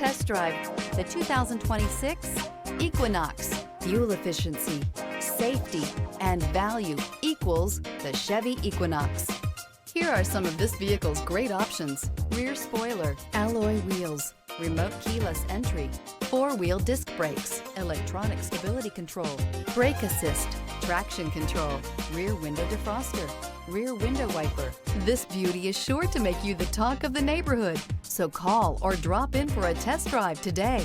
test drive the 2026 Equinox. Fuel efficiency, safety, and value equals the Chevy Equinox. Here are some of this vehicle's great options: rear spoiler, alloy wheels, remote keyless entry, four-wheel disc brakes, electronic stability control, brake assist, traction control, rear window defroster, rear window wiper. This beauty is sure to make you the talk of the neighborhood. So call or drop in for a test drive today.